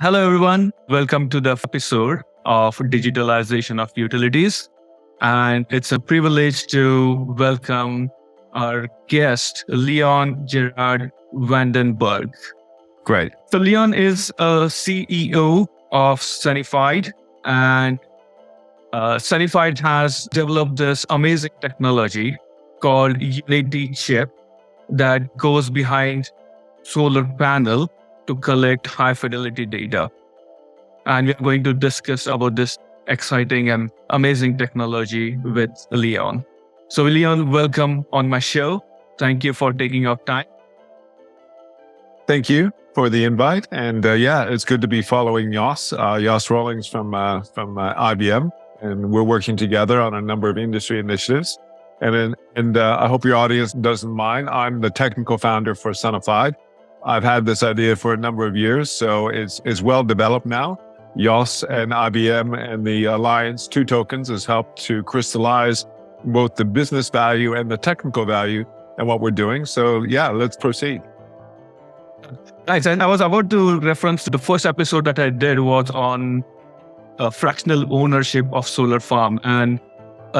Hello, everyone. Welcome to the episode of Digitalization of Utilities. And it's a privilege to welcome our guest, Leon Gerard Vandenberg. Great. So, Leon is a CEO of Sunified, and Sunified has developed this amazing technology called Unity chip that goes behind solar panel to collect high fidelity data. And we're going to discuss about this exciting and amazing technology with Leon. So Leon, welcome on my show. Thank you for taking your time. Thank you for the invite. And it's good to be following Jos. Jos Rolling from IBM, and we're working together on a number of industry initiatives. And I hope your audience doesn't mind. I'm the technical founder for Sunified. I've had this idea for a number of years, so it's well developed now. Jos and IBM and the Alliance 2 tokens has helped to crystallize both the business value and the technical value and what we're doing. So let's proceed. Nice. And I was about to reference the first episode that I did was on fractional ownership of solar farm. And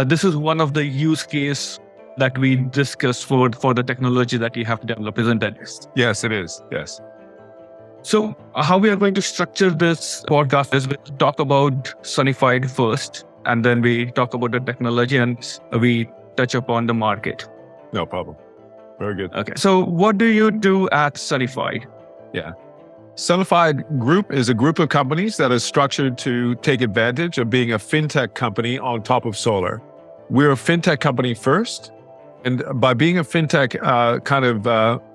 this is one of the use case that we discussed for the technology that you have developed, isn't it? Yes, it is. Yes. So how we are going to structure this podcast is we talk about Sunified first, and then we talk about the technology and we touch upon the market. No problem. Very good. Okay. So what do you do at Sunified? Yeah. Sunified Group is a group of companies that is structured to take advantage of being a FinTech company on top of solar. We're a FinTech company first. And by being a FinTech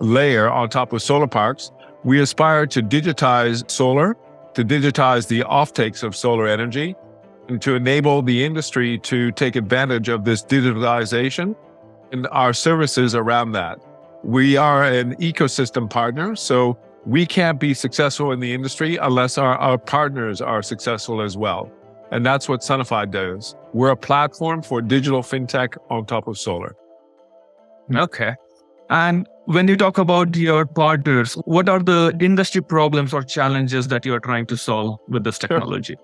layer on top of solar parks, we aspire to digitize solar, to digitize the offtakes of solar energy, and to enable the industry to take advantage of this digitalization and our services around that. We are an ecosystem partner, so we can't be successful in the industry unless our partners are successful as well. And that's what Sunified does. We're a platform for digital FinTech on top of solar. Okay. And when you talk about your partners, what are the industry problems or challenges that you are trying to solve with this technology?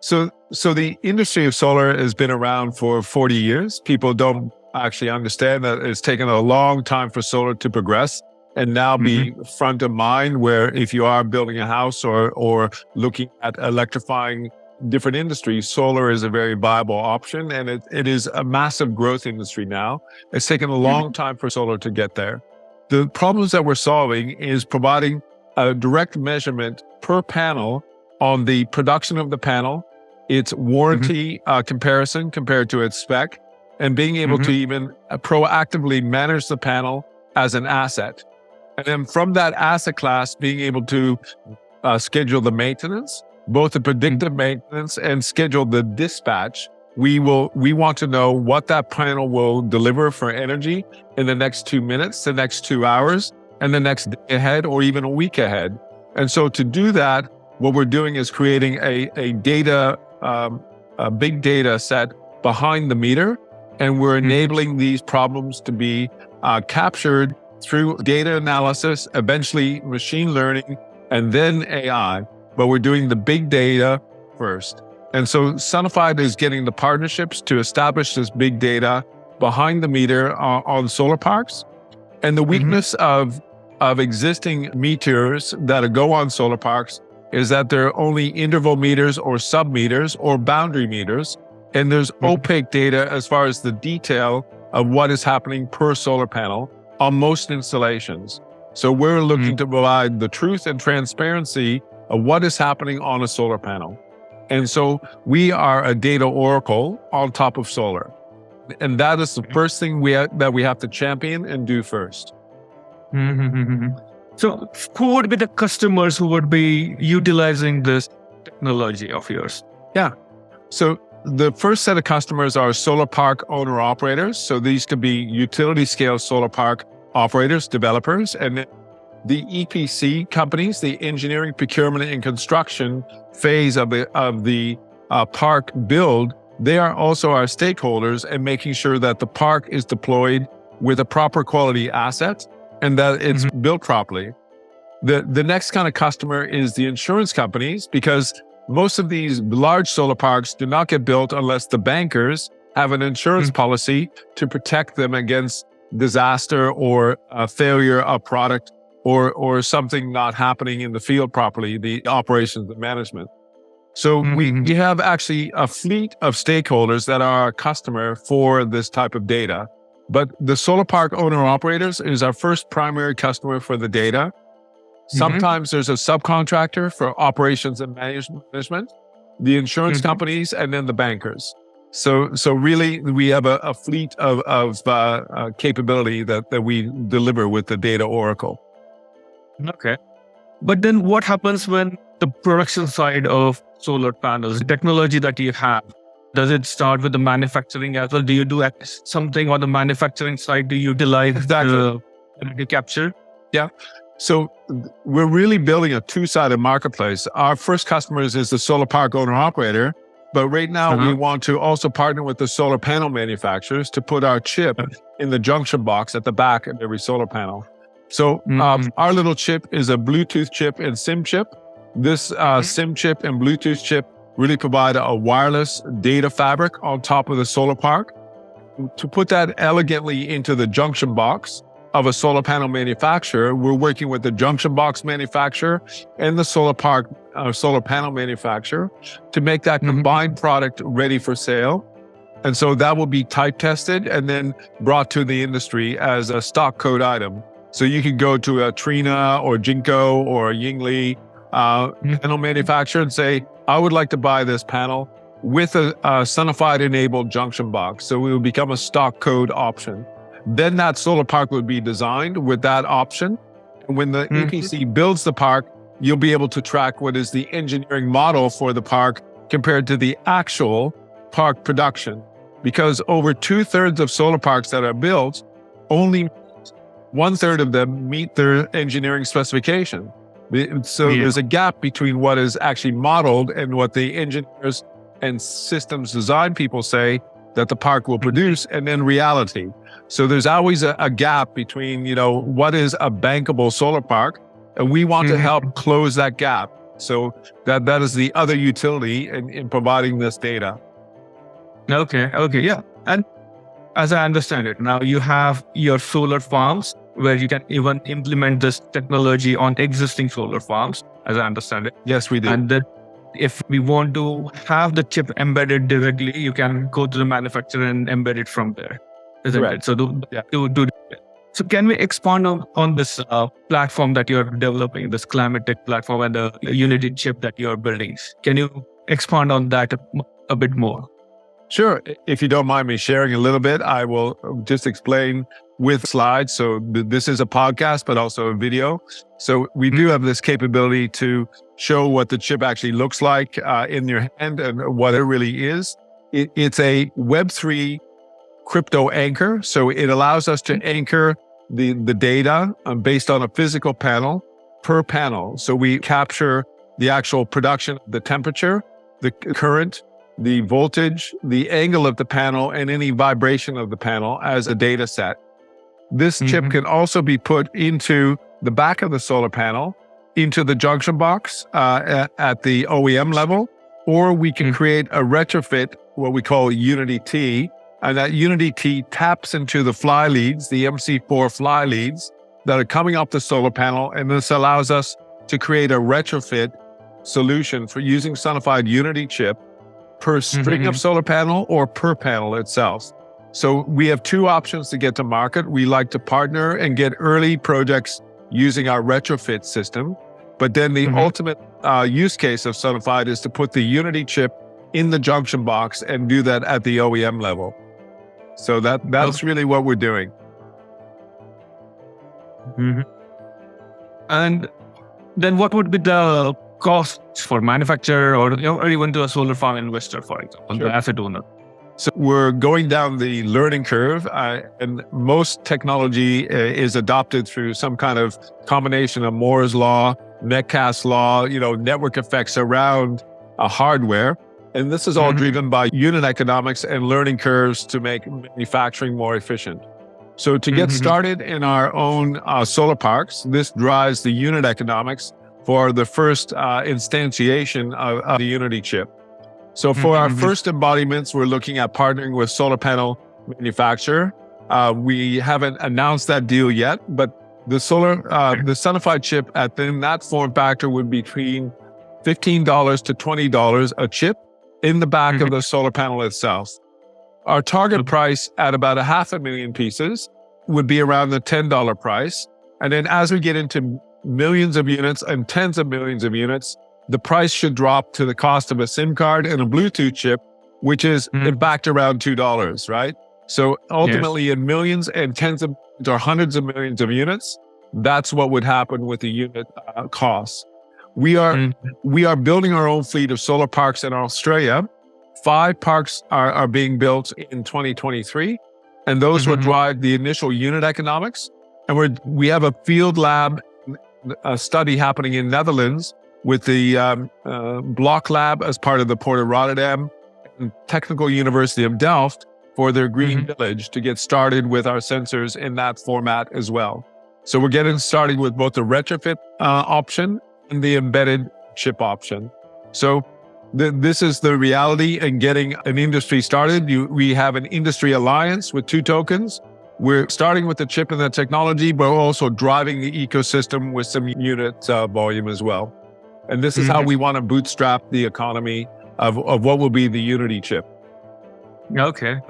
Sure. So the industry of solar has been around for 40 years. People don't actually understand that it's taken a long time for solar to progress and now be front of mind, where if you are building a house or looking at electrifying different industries, solar is a very viable option, and it is a massive growth industry now. It's taken a long time for solar to get there. The problems that we're solving is providing a direct measurement per panel on the production of the panel, its warranty comparison compared to its spec, and being able to even proactively manage the panel as an asset. And then from that asset class, being able to schedule the maintenance, both the predictive maintenance and schedule the dispatch. We want to know what that panel will deliver for energy in the next 2 minutes, the next 2 hours, and the next day ahead, or even a week ahead. And so to do that, what we're doing is creating a big data set behind the meter, and we're enabling these problems to be captured through data analysis, eventually machine learning, and then AI. But we're doing the big data first. And so Sunified is getting the partnerships to establish this big data behind the meter on solar parks. And the weakness of existing meters that go on solar parks is that they're only interval meters or sub-meters or boundary meters. And there's opaque data as far as the detail of what is happening per solar panel on most installations. So we're looking to provide the truth and transparency of what is happening on a solar panel. And so we are a data oracle on top of solar. And that is the first thing that we have to champion and do first. So who would be the customers who would be utilizing this technology of yours? Yeah. So the first set of customers are solar park owner operators. So these could be utility scale solar park operators, developers, and the EPC companies, the engineering, procurement, and construction phase of the park build. They are also our stakeholders in making sure that the park is deployed with a proper quality asset and that it's built properly. The next kind of customer is the insurance companies, because most of these large solar parks do not get built unless the bankers have an insurance policy to protect them against disaster or failure of product or something not happening in the field properly, the operations and management. So we have actually a fleet of stakeholders that are our customer for this type of data. But the solar park owner operators is our first primary customer for the data. Sometimes there's a subcontractor for operations and management, the insurance companies, and then the bankers. So really, we have a fleet of capability that we deliver with the data oracle. Okay. But then what happens when the production side of solar panels, the technology that you have, does it start with the manufacturing as well? Do you do something on the manufacturing side to utilize the energy capture? Yeah. So we're really building a two-sided marketplace. Our first customers is the solar park owner operator, but right now we want to also partner with the solar panel manufacturers to put our chip in the junction box at the back of every solar panel. So our little chip is a Bluetooth chip and SIM chip. This SIM chip and Bluetooth chip really provide a wireless data fabric on top of the solar park. To put that elegantly into the junction box of a solar panel manufacturer, we're working with the junction box manufacturer and the solar panel manufacturer to make that combined product ready for sale. And so that will be type tested and then brought to the industry as a stock code item. So you can go to a Trina or Jinko or a Yingli panel manufacturer and say, I would like to buy this panel with a Sunified enabled junction box. So it will become a stock code option. Then that solar park would be designed with that option. And when the EPC builds the park, you'll be able to track what is the engineering model for the park compared to the actual park production. Because over 2/3 of solar parks that are built, only 1/3 of them meet their engineering specification. So there's a gap between what is actually modeled and what the engineers and systems design people say that the park will produce, and then reality. So there's always a gap between, what is a bankable solar park, and we want to help close that gap. So that is the other utility in providing this data. Okay, yeah. And as I understand it, now you have your solar farms where you can even implement this technology on existing solar farms, as I understand it. Yes, we do. And that if we want to have the chip embedded directly, you can go to the manufacturer and embed it from there. Isn't it? So So can we expand on this platform that you're developing, this climate tech platform and the Unity chip that you're building? Can you expand on that a bit more? Sure. If you don't mind me sharing a little bit, I will just explain with slides. So this is a podcast, but also a video. So we do have this capability to show what the chip actually looks like in your hand and what it really is. It's a Web3 crypto anchor. So it allows us to anchor the data based on a physical panel per panel. So we capture the actual production, the temperature, the current, the voltage, the angle of the panel, and any vibration of the panel as a data set. This chip can also be put into the back of the solar panel, into the junction box at the OEM level, or we can create a retrofit, what we call Unity T, and that Unity T taps into the fly leads, the MC4 fly leads that are coming off the solar panel, and this allows us to create a retrofit solution for using Sunified Unity chip per string of solar panel or per panel itself. So we have two options to get to market. We like to partner and get early projects using our retrofit system. But then the ultimate use case of Sunified is to put the Unity chip in the junction box and do that at the OEM level. So that's really what we're doing. And then what would be the cost for manufacturer or even to a solar farm investor, for example, the asset owner? So we're going down the learning curve, and most technology is adopted through some kind of combination of Moore's law, Metcalfe's law, network effects around a hardware. And this is all driven by unit economics and learning curves to make manufacturing more efficient. So to get started in our own solar parks, this drives the unit economics for the first instantiation of the Unity chip. So for our first embodiments, we're looking at partnering with solar panel manufacturer. We haven't announced that deal yet, but the Sunified chip in that form factor would be between $15 to $20 a chip in the back of the solar panel itself. Our target price at about 500,000 pieces would be around the $10 price. And then as we get into millions of units and tens of millions of units, the price should drop to the cost of a SIM card and a Bluetooth chip, which is in fact around $2, right? So ultimately in millions and tens of or hundreds of millions of units, that's what would happen with the unit cost. We are building our own fleet of solar parks in Australia. 5 parks are being built in 2023, and those will drive the initial unit economics. And we have a field lab study happening in Netherlands with the Block Lab as part of the Port of Rotterdam and Technical University of Delft for their Green Village to get started with our sensors in that format as well. So we're getting started with both the retrofit option and the embedded chip option. So this is the reality in getting an industry started. We have an industry alliance with 2 tokens. We're starting with the chip and the technology, but we're also driving the ecosystem with some unit volume as well. And this is how we want to bootstrap the economy of what will be the Unity chip. Okay.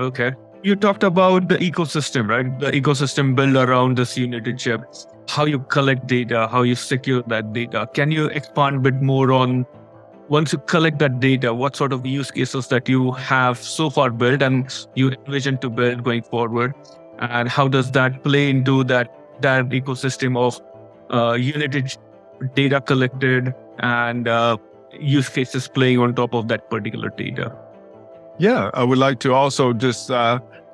You talked about the ecosystem, right? The ecosystem built around this Unity chip, how you collect data, how you secure that data. Can you expand a bit more on, once you collect that data, what sort of use cases that you have so far built and you envision to build going forward? And how does that play into that ecosystem of Unity data collected and use cases playing on top of that particular data? Yeah, I would like to also just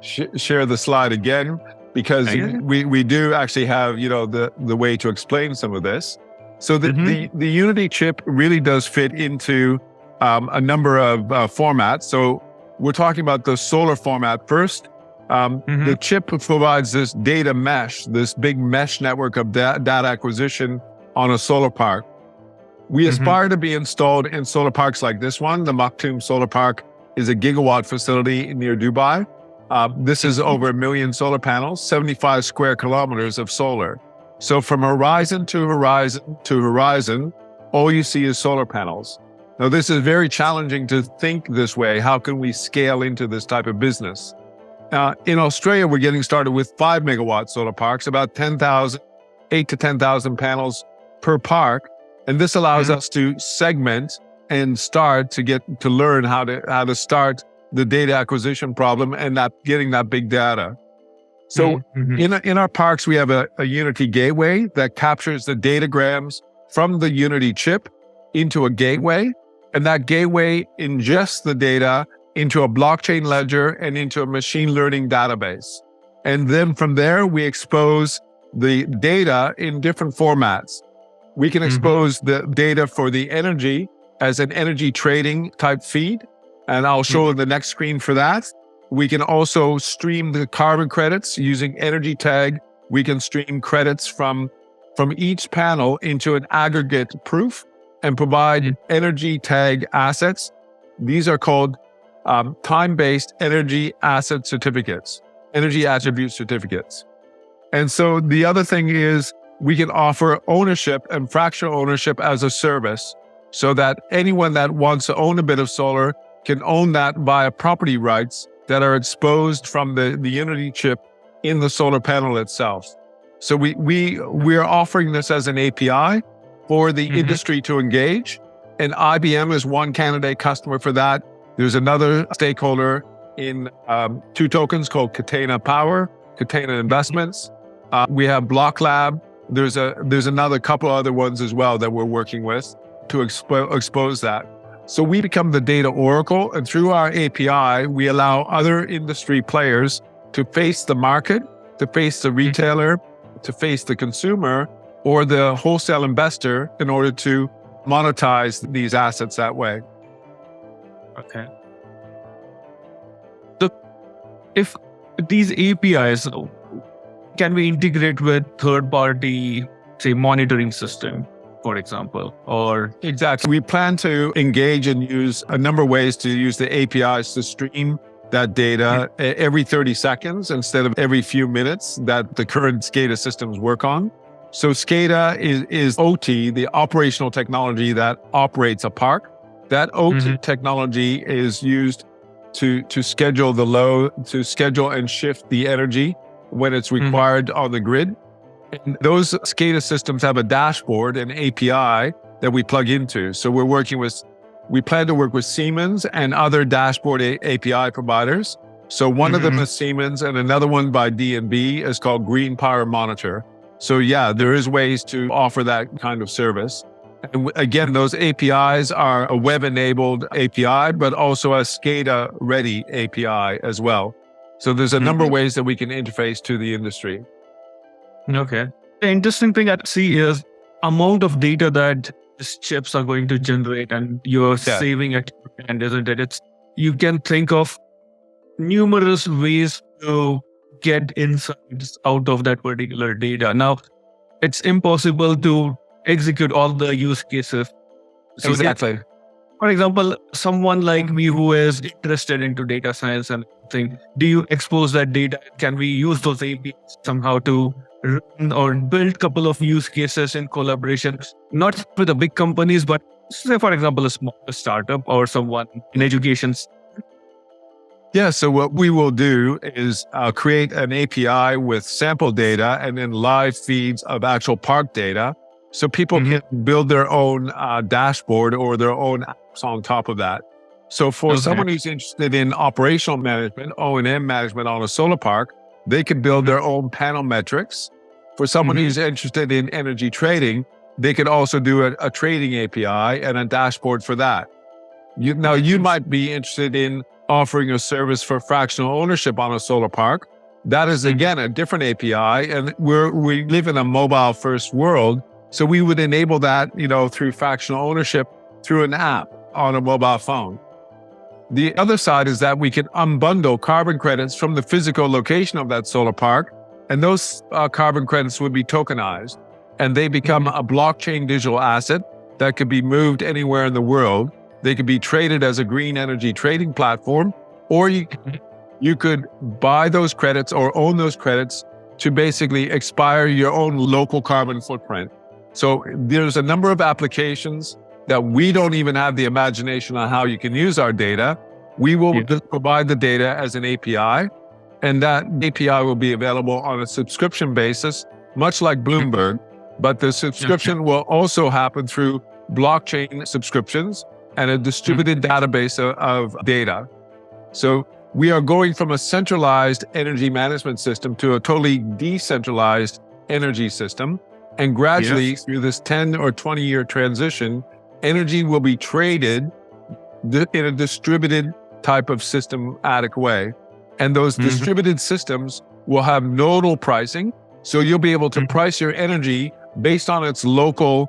share the slide again, because we do actually have, the way to explain some of this. So the Unity chip really does fit into a number of formats. So we're talking about the solar format first. The chip provides this data mesh, this big mesh network of data acquisition on a solar park. We aspire to be installed in solar parks like this one. The Maktoum Solar Park is a gigawatt facility near Dubai. This is over 1 million solar panels, 75 square kilometers of solar. So from horizon to horizon to horizon, all you see is solar panels. Now, this is very challenging to think this way. How can we scale into this type of business? In Australia, we're getting started with 5 megawatt solar parks, about 8 to 10,000 panels per park. And this allows us to segment and start to learn how to start the data acquisition problem and getting that big data. So in our parks, we have a Unity gateway that captures the datagrams from the Unity chip into a gateway. And that gateway ingests the data into a blockchain ledger and into a machine learning database. And then from there, we expose the data in different formats. We can expose the data for the energy as an energy trading type feed. And I'll show the next screen for that. We can also stream the carbon credits using energy tag. We can stream credits from each panel into an aggregate proof and provide energy tag assets. These are called time-based energy asset certificates, energy attribute certificates. And so the other thing is we can offer ownership and fractional ownership as a service so that anyone that wants to own a bit of solar can own that via property rights that are exposed from the Unity chip in the solar panel itself. So we are offering this as an API for the industry to engage. And IBM is one candidate customer for that. There's another stakeholder in 2 tokens called Catena Power, Catena Investments. We have Block Lab. There's another couple other ones as well that we're working with to expose that. So we become the data oracle, and through our API, we allow other industry players to face the market, to face the retailer, to face the consumer, or the wholesale investor in order to monetize these assets that way. Okay. So if these APIs, can we integrate with third-party, say, monitoring system, for example, or Exactly. We plan to engage and use a number of ways to use the APIs to stream that data every 30 seconds instead of every few minutes that the current SCADA systems work on. So SCADA is OT, the operational technology that operates a park. That OT technology is used to schedule the load, to schedule and shift the energy when it's required on the grid. And those SCADA systems have a dashboard and API that we plug into. So we plan to work with Siemens and other dashboard API providers. So one of them is Siemens and another one by D&B is called Green Power Monitor. So yeah, there is ways to offer that kind of service. And again, those APIs are a web-enabled API, but also a SCADA-ready API as well. So there's a number of ways that we can interface to the industry. Okay. The interesting thing I see is amount of data that these chips are going to generate and you're saving at your end, isn't it? You can think of numerous ways to get insights out of that particular data. Now, it's impossible to execute all the use cases. So Exactly. for example, someone like me who is interested into data science and thing, do you expose that data? Can we use those APIs somehow to run or build a couple of use cases in collaboration, not with the big companies, but say, for example, a small startup or someone in education? Yeah, so what we will do is create an API with sample data and then live feeds of actual park data. So people can build their own dashboard or their own apps on top of that. So for someone who's interested in operational management, O&M management on a solar park, they could build their own panel metrics. For someone who's interested in energy trading, they could also do a trading API and a dashboard for that. You might be interested in offering a service for fractional ownership on a solar park. That is, again, a different API. And we live in a mobile first world. So we would enable that, through fractional ownership through an app on a mobile phone. The other side is that we can unbundle carbon credits from the physical location of that solar park. And those carbon credits would be tokenized. And they become a blockchain digital asset that could be moved anywhere in the world. They could be traded as a green energy trading platform, or you could buy those credits or own those credits to basically expire your own local carbon footprint. So there's a number of applications that we don't even have the imagination on how you can use our data. We will just provide the data as an API, and that API will be available on a subscription basis, much like Bloomberg, but the subscription will also happen through blockchain subscriptions and a distributed database of data. So we are going from a centralized energy management system to a totally decentralized energy system. And gradually, through this 10 or 20-year transition, energy will be traded in a distributed type of systematic way. And those distributed systems will have nodal pricing. So you'll be able to price your energy based on its local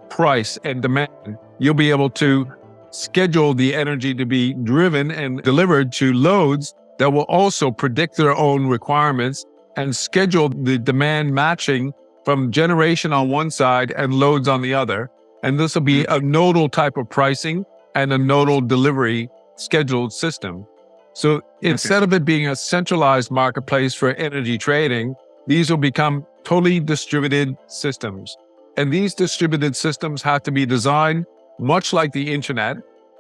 price and demand. You'll be able to schedule the energy to be driven and delivered to loads that will also predict their own requirements and schedule the demand matching from generation on one side and loads on the other. And this will be a nodal type of pricing and a nodal delivery scheduled system. So instead of it being a centralized marketplace for energy trading, these will become totally distributed systems. And these distributed systems have to be designed much like the internet,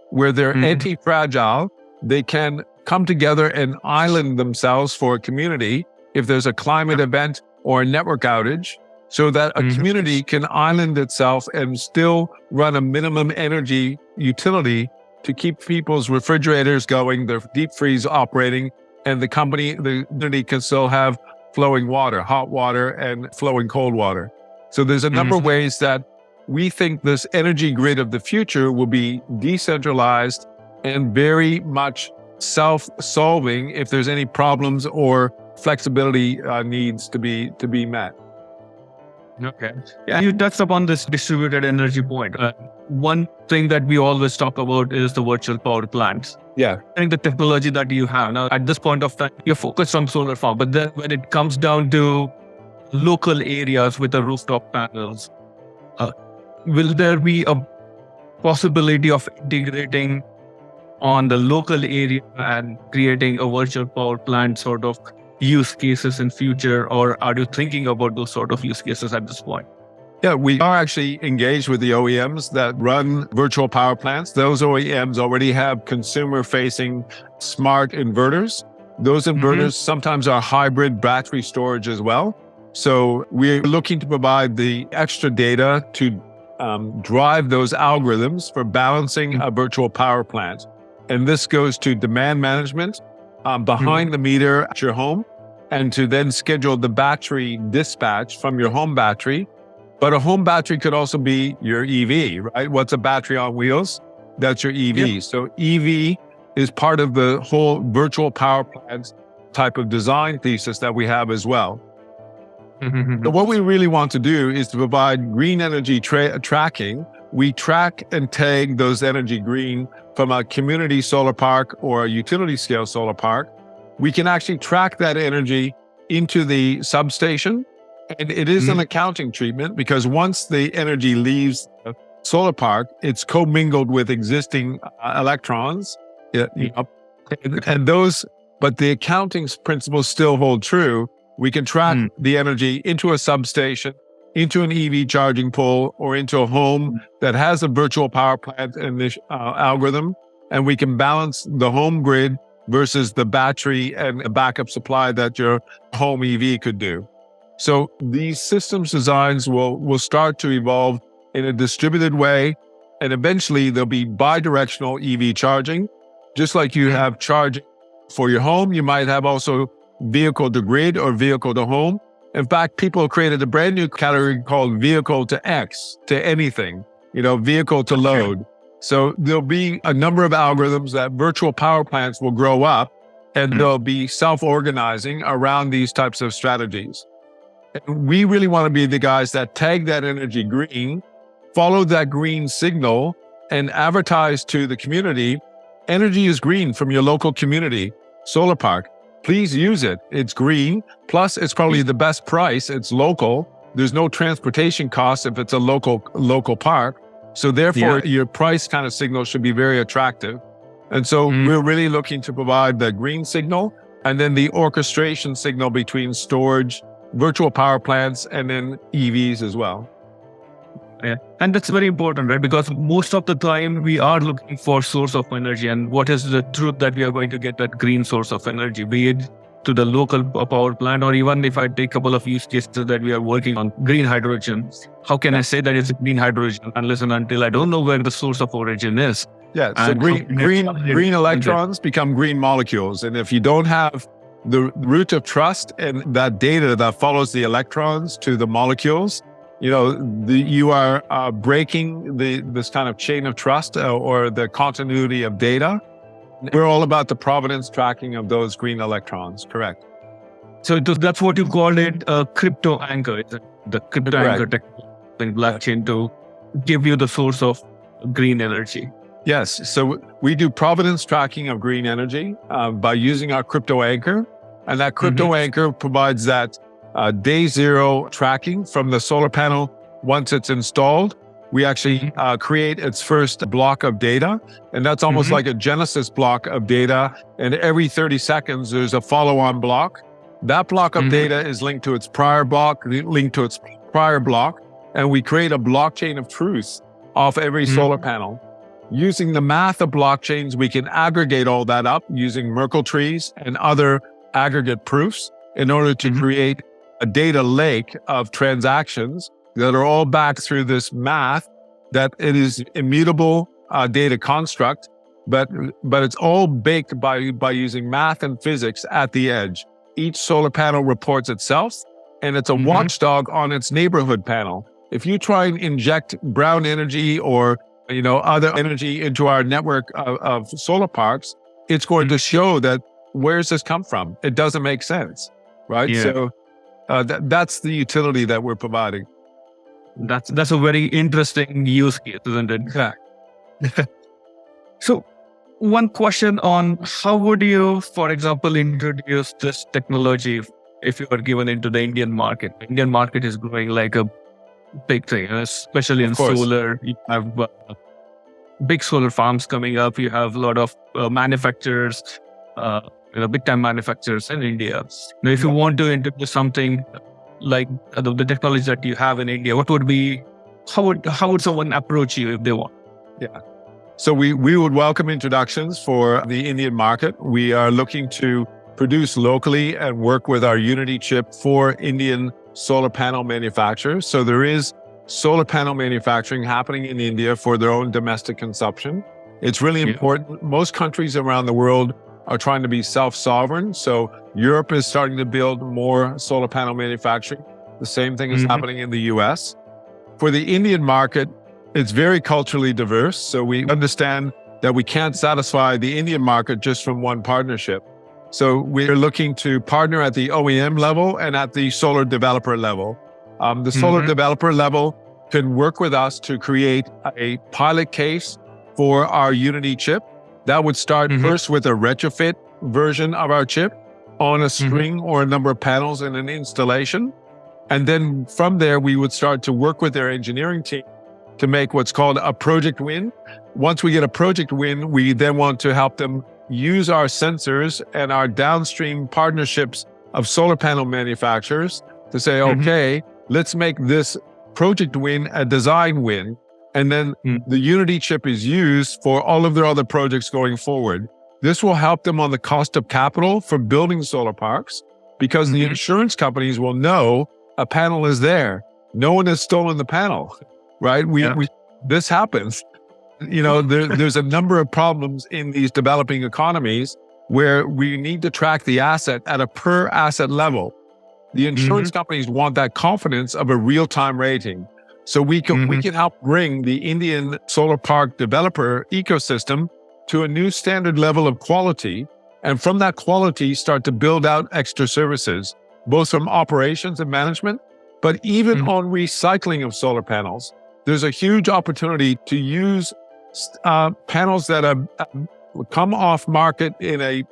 where they're anti-fragile. They can come together and island themselves for a community if there's a climate event or a network outage, so that a community can island itself and still run a minimum energy utility to keep people's refrigerators going, their deep freeze operating, and the community can still have flowing water, hot water and flowing cold water. So there's a number of ways that we think this energy grid of the future will be decentralized and very much self-solving if there's any problems or flexibility needs to be met. Okay. Yeah, you touched upon this distributed energy point. One thing that we always talk about is the virtual power plants. Yeah. I think the technology that you have now, at this point of time, you're focused on solar farm, but then when it comes down to local areas with the rooftop panels. Uh, will there be a possibility of integrating on the local area and creating a virtual power plant sort of use cases in future, or are you thinking about those sort of use cases at this point? Yeah, we are actually engaged with the OEMs that run virtual power plants. Those OEMs already have consumer-facing smart inverters. Those inverters sometimes are hybrid battery storage as well. So we're looking to provide the extra data to drive those algorithms for balancing a virtual power plant. And this goes to demand management behind the meter at your home, and to then schedule the battery dispatch from your home battery. But a home battery could also be your EV, right? What's a battery on wheels? That's your EV. Yep. So EV is part of the whole virtual power plant type of design thesis that we have as well. So what we really want to do is to provide green energy tracking. We track and tag those energy green from a community solar park or a utility scale solar park. We can actually track that energy into the substation. And it is an accounting treatment, because once the energy leaves the solar park, it's commingled with existing electrons. And those, but the accounting principles still hold true. We can track the energy into a substation, into an EV charging pole, or into a home that has a virtual power plant and this algorithm. And we can balance the home grid versus the battery and a backup supply that your home EV could do. So these systems designs will start to evolve in a distributed way, and eventually there'll be bidirectional EV charging. Just like you have charging for your home, you might have also vehicle to grid or vehicle to home. In fact, people created a brand new category called vehicle to X, to anything, vehicle to load. So there'll be a number of algorithms that virtual power plants will grow up, and they'll be self-organizing around these types of strategies. And we really want to be the guys that tag that energy green, follow that green signal, and advertise to the community, energy is green from your local community solar park. Please use it. It's green. Plus, it's probably the best price. It's local. There's no transportation costs if it's a local park. So therefore, your price kind of signal should be very attractive. And so we're really looking to provide the green signal and then the orchestration signal between storage, virtual power plants, and then EVs as well. Yeah. And that's very important, right? Because most of the time we are looking for source of energy, and what is the truth that we are going to get that green source of energy, be it to the local power plant, or even if I take a couple of use cases that we are working on, green hydrogen. How can I say that it's green hydrogen unless and until I don't know where the source of origin is? Yeah, so green electrons become green molecules. And if you don't have the root of trust and that data that follows the electrons to the molecules, you are breaking this kind of chain of trust or the continuity of data. We're all about the provenance tracking of those green electrons, correct? So that's what you call it, a crypto anchor, the crypto anchor technology in blockchain to give you the source of green energy. Yes, so we do provenance tracking of green energy by using our crypto anchor, and that crypto anchor provides that day zero tracking from the solar panel. Once it's installed, we actually create its first block of data, and that's almost like a genesis block of data. And every 30 seconds, there's a follow-on block. That block of data is linked to its prior block, linked to its prior block, and we create a blockchain of truth off every solar panel. Using the math of blockchains, we can aggregate all that up using Merkle trees and other aggregate proofs in order to create a data lake of transactions that are all backed through this math, that it is immutable data construct, but it's all baked by using math and physics at the edge. Each solar panel reports itself, and it's a watchdog on its neighborhood panel. If you try and inject brown energy or other energy into our network of solar parks, it's going to show that where's this come from? It doesn't make sense, right? Yeah. So that's the utility that we're providing. That's a very interesting use case, isn't it? Yeah. So one question on how would you, for example, introduce this technology if you are given into the Indian market. Indian market is growing like a big thing, especially in solar. You have big solar farms coming up. You have a lot of manufacturers, big time manufacturers in India. Now, if you want to introduce something like the technology that you have in India, how would someone approach you if they want? Yeah. So we would welcome introductions for the Indian market. We are looking to produce locally and work with our Unity chip for Indian solar panel manufacturers. So there is solar panel manufacturing happening in India for their own domestic consumption. It's really important. Most countries around the world are trying to be self-sovereign. So Europe is starting to build more solar panel manufacturing. The same thing is happening in the US. For the Indian market, it's very culturally diverse. So we understand that we can't satisfy the Indian market just from one partnership. So we're looking to partner at the OEM level and at the solar developer level. The solar developer level can work with us to create a pilot case for our Unity chip. That would start first with a retrofit version of our chip on a string or a number of panels in an installation. And then from there, we would start to work with their engineering team to make what's called a project win. Once we get a project win, we then want to help them use our sensors and our downstream partnerships of solar panel manufacturers to say, okay, let's make this project win a design win. And then the Unity chip is used for all of their other projects going forward. This will help them on the cost of capital for building solar parks because the insurance companies will know a panel is there. No one has stolen the panel, right? This happens. There's a number of problems in these developing economies where we need to track the asset at a per asset level. The insurance companies want that confidence of a real-time rating. So we can help bring the Indian solar park developer ecosystem to a new standard level of quality. And from that quality, start to build out extra services, both from operations and management, but even on recycling of solar panels. There's a huge opportunity to use panels that have come off market in a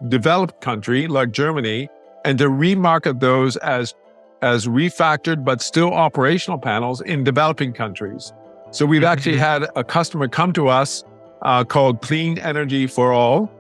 developed country like Germany and to remarket those as refactored but still operational panels in developing countries. So we've actually had a customer come to us called Clean Energy for All.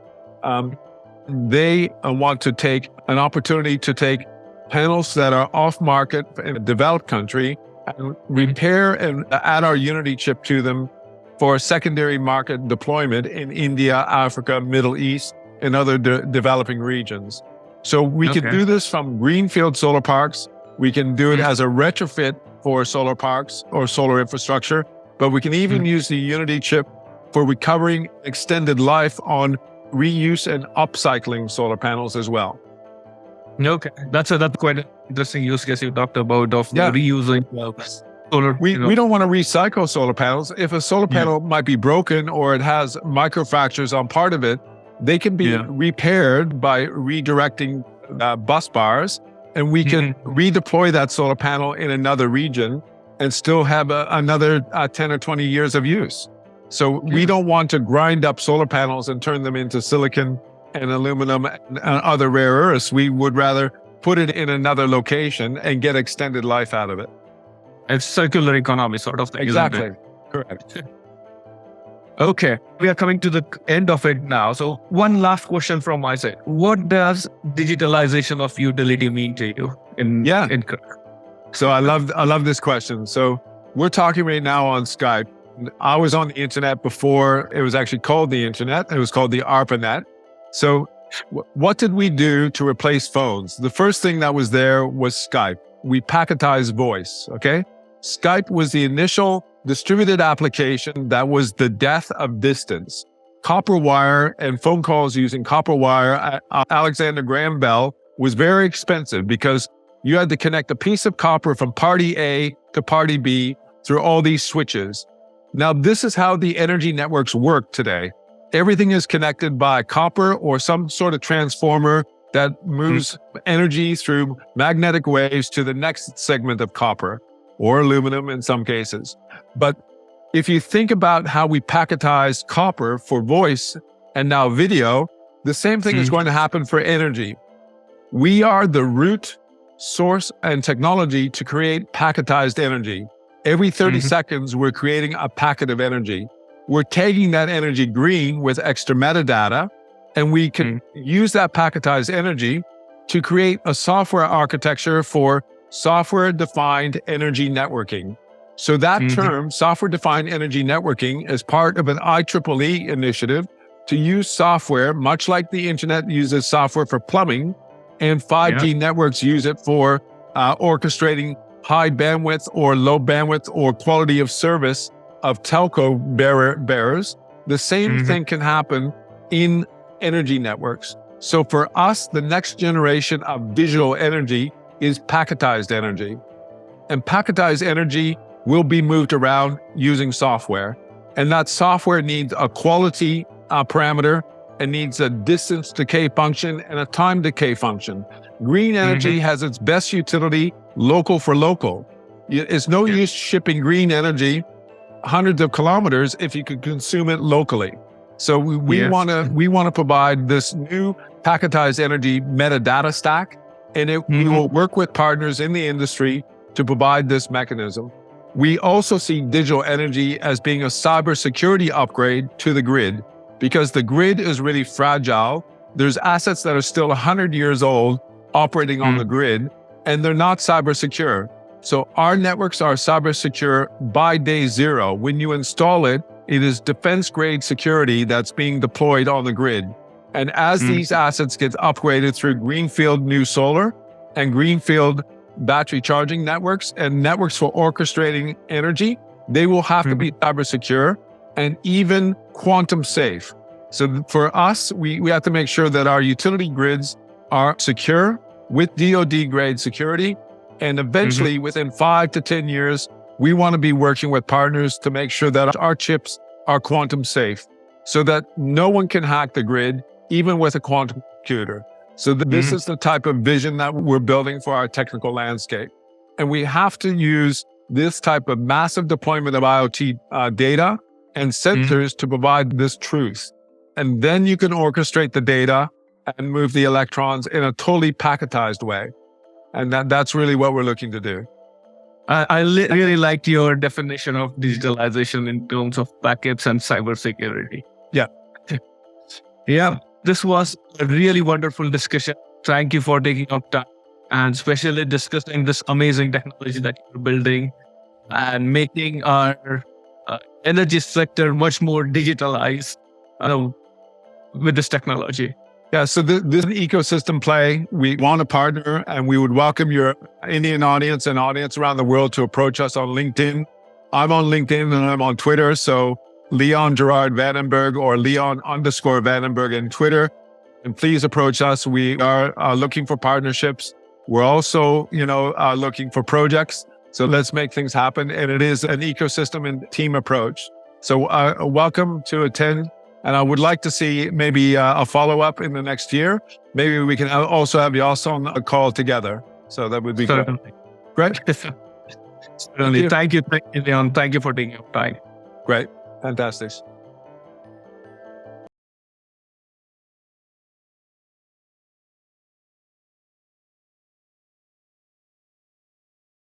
They want to take an opportunity to take panels that are off market in a developed country and repair and add our Unity chip to them for secondary market deployment in India, Africa, Middle East, and other developing regions. So we can do this from greenfield solar parks. We can do it as a retrofit for solar parks or solar infrastructure, but we can even use the Unity chip for recovering extended life on reuse and upcycling solar panels as well. Okay, that's quite an interesting use case you talked about of reusing solar. We don't want to recycle solar panels. If a solar panel might be broken or it has microfractures on part of it, they can be repaired by redirecting bus bars, and we can redeploy that solar panel in another region and still have another 10 or 20 years of use. So we don't want to grind up solar panels and turn them into silicon and aluminum and other rare earths. We would rather put it in another location and get extended life out of it. It's circular economy sort of thing. Exactly. Correct. Okay, we are coming to the end of it now. So one last question from my side. What does digitalization of utility mean to you in So I love this question. So we're talking right now on Skype. I was on the internet before it was actually called the internet. It was called the ARPANET. So what did we do to replace phones? The first thing that was there was Skype. We packetized voice, okay? Skype was the initial distributed application that was the death of distance. Copper wire and phone calls using copper wire, Alexander Graham Bell, was very expensive because you had to connect a piece of copper from party A to party B through all these switches. Now, this is how the energy networks work today. Everything is connected by copper or some sort of transformer that moves energy through magnetic waves to the next segment of copper or aluminum in some cases. But if you think about how we packetize copper for voice and now video, the same thing is going to happen for energy. We are the root source and technology to create packetized energy. Every 30 seconds, we're creating a packet of energy. We're taking that energy green with extra metadata, and we can use that packetized energy to create a software architecture for software-defined energy networking. So that term, software-defined energy networking, is part of an IEEE initiative to use software, much like the internet uses software for plumbing, and 5G networks use it for orchestrating high bandwidth or low bandwidth or quality of service of telco bearers. The same thing can happen in energy networks. So for us, the next generation of digital energy is packetized energy. And packetized energy will be moved around using software. And that software needs a quality parameter, and needs a distance decay function and a time decay function. Green energy has its best utility local for local. It's no use shipping green energy hundreds of kilometers if you could consume it locally. So we want to provide this new packetized energy metadata stack, and we will work with partners in the industry to provide this mechanism. We also see digital energy as being a cybersecurity upgrade to the grid, because the grid is really fragile. There's assets that are still 100 years old operating on the grid, and they're not cyber secure. So our networks are cyber secure by day zero. When you install it, it is defense grade security that's being deployed on the grid. And as these assets get upgraded through greenfield new solar and greenfield battery charging networks and networks for orchestrating energy, they will have to be cyber secure and even quantum safe. So for us, we have to make sure that our utility grids are secure with DoD grade security. And eventually within 5 to 10 years, we want to be working with partners to make sure that our chips are quantum safe so that no one can hack the grid, even with a quantum computer. So this is the type of vision that we're building for our technical landscape. And we have to use this type of massive deployment of IoT data and sensors to provide this truth. And then you can orchestrate the data and move the electrons in a totally packetized way. And that's really what we're looking to do. I really liked your definition of digitalization in terms of packets and cybersecurity. Yeah. Yeah, this was a really wonderful discussion. Thank you for taking up time and especially discussing this amazing technology that you're building and making our energy sector much more digitalized with this technology. Yeah, so this is an ecosystem play. We want to partner, and we would welcome your Indian audience and audience around the world to approach us on LinkedIn. I'm on LinkedIn and I'm on Twitter. So Leon Gerard Vandenberg or Leon_Vandenberg in Twitter. And please approach us. We are looking for partnerships. We're also, looking for projects. So let's make things happen. And it is an ecosystem and team approach. So welcome to attend. And I would like to see maybe a follow-up in the next year. Maybe we can also have Jos on a call together. So that would be Certainly. Great. Certainly. Thank you, Leon. Thank you for taking your time. Great. Fantastic.